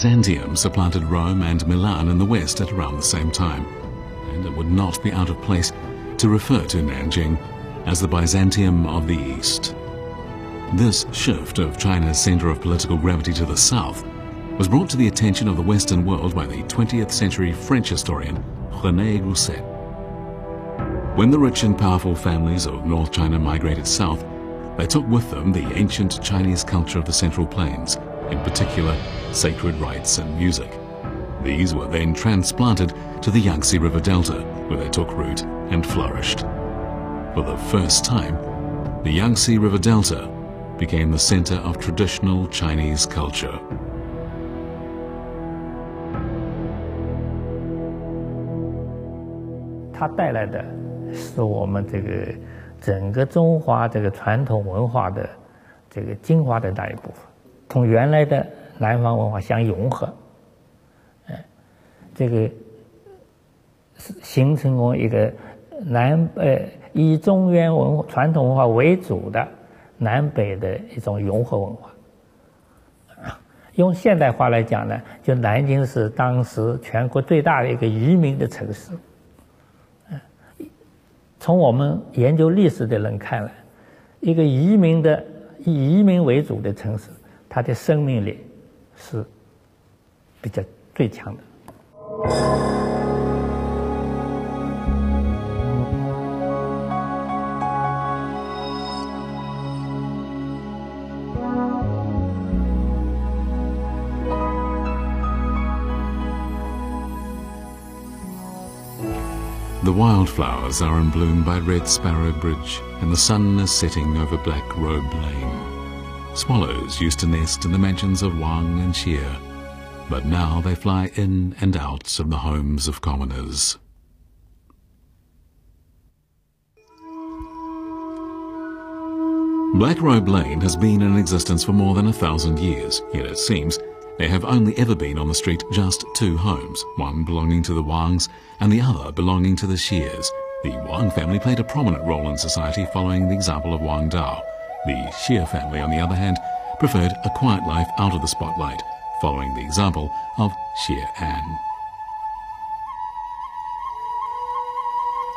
Byzantium supplanted Rome and Milan in the west at around the same time, and it would not be out of place to refer to Nanjing as the Byzantium of the East. This shift of China's center of political gravity to the south was brought to the attention of the Western world by the 20th century French historian René Grousset. When the rich and powerful families of North China migrated south, they took with them the ancient Chinese culture of the Central Plains, in particular sacred rites and music. These were then transplanted to the Yangtze River Delta, where they took root and flourished. For the first time, the Yangtze River Delta became the center of traditional Chinese culture.它带来的是我们这个整个中华这个传统文化的这个精华的那一部分，同原来的南方文化相融合，这个形成过一个以中原传统文化为主的南北的一种融合文化。用现代话来讲呢，就南京是当时全国最大的一个移民的城市。从我们研究历史的人看来，一个以移民为主的城市，它的生命力是比较最强的。The wildflowers are in bloom by Red Sparrow Bridge, and the sun is setting over Black Robe Lane. Swallows used to nest in the mansions of Wang and Xie, but now they fly in and out of the homes of commoners. Black Robe Lane has been in existence for more than 1,000 years, yet it seems there have only ever been on the street just two homes, one belonging to the Wangs and the other belonging to the Xies. The Wang family played a prominent role in society following the example of Wang Dao. The Xie family, on the other hand, preferred a quiet life out of the spotlight, following the example of Xie An.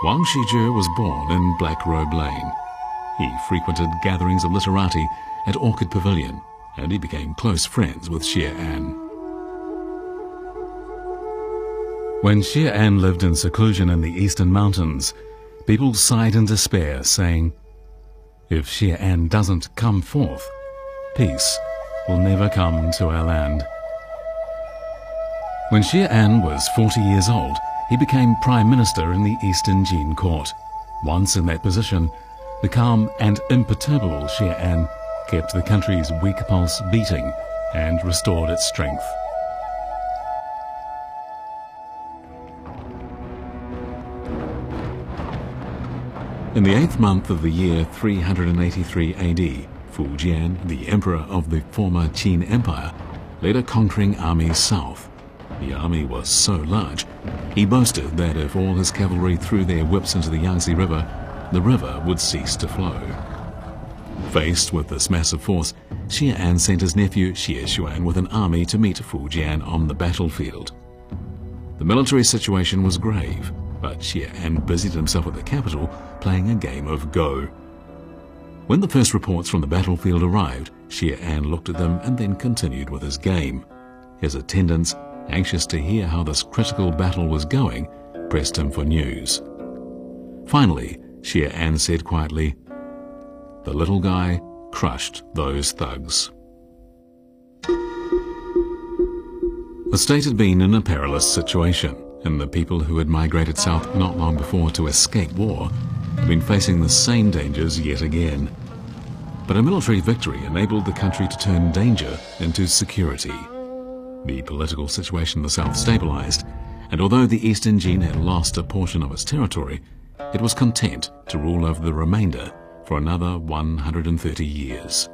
Wang Shizhi was born in Black Robe Lane. He frequented gatherings of literati at Orchid Pavilion, and he became close friends with Xie An. When Xie An lived in seclusion in the eastern mountains, people sighed in despair, saying, "If Xie An doesn't come forth, peace will never come to our land." When Xie An was 40 years old, he became Prime Minister in the Eastern Jin court. Once in that position, the calm and imperturbable Xie An kept the country's weak pulse beating and restored its strength. In the 8th month of the year 383 AD, Fu Jian, the emperor of the former Qin Empire, led a conquering army south. The army was so large, he boasted that if all his cavalry threw their whips into the Yangtze River, the river would cease to flow. Faced with this massive force, Xie An sent his nephew Xie Xuan with an army to meet Fu Jian on the battlefield. The military situation was grave, but Xie An busied himself at the capital playing a game of Go. When the first reports from the battlefield arrived, Xie An looked at them and then continued with his game. His attendants, anxious to hear how this critical battle was going, pressed him for news. Finally, Xie An said quietly, "The little guy crushed those thugs." The state had been in a perilous situation, and the people who had migrated south not long before to escape war had been facing the same dangers yet again. But a military victory enabled the country to turn danger into security. The political situation in the south stabilized, and although the Eastern Jin had lost a portion of its territory, it was content to rule over the remainder for another 130 years.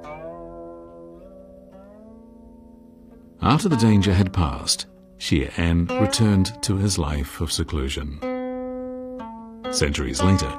After the danger had passed, Xie An returned to his life of seclusion. Centuries later,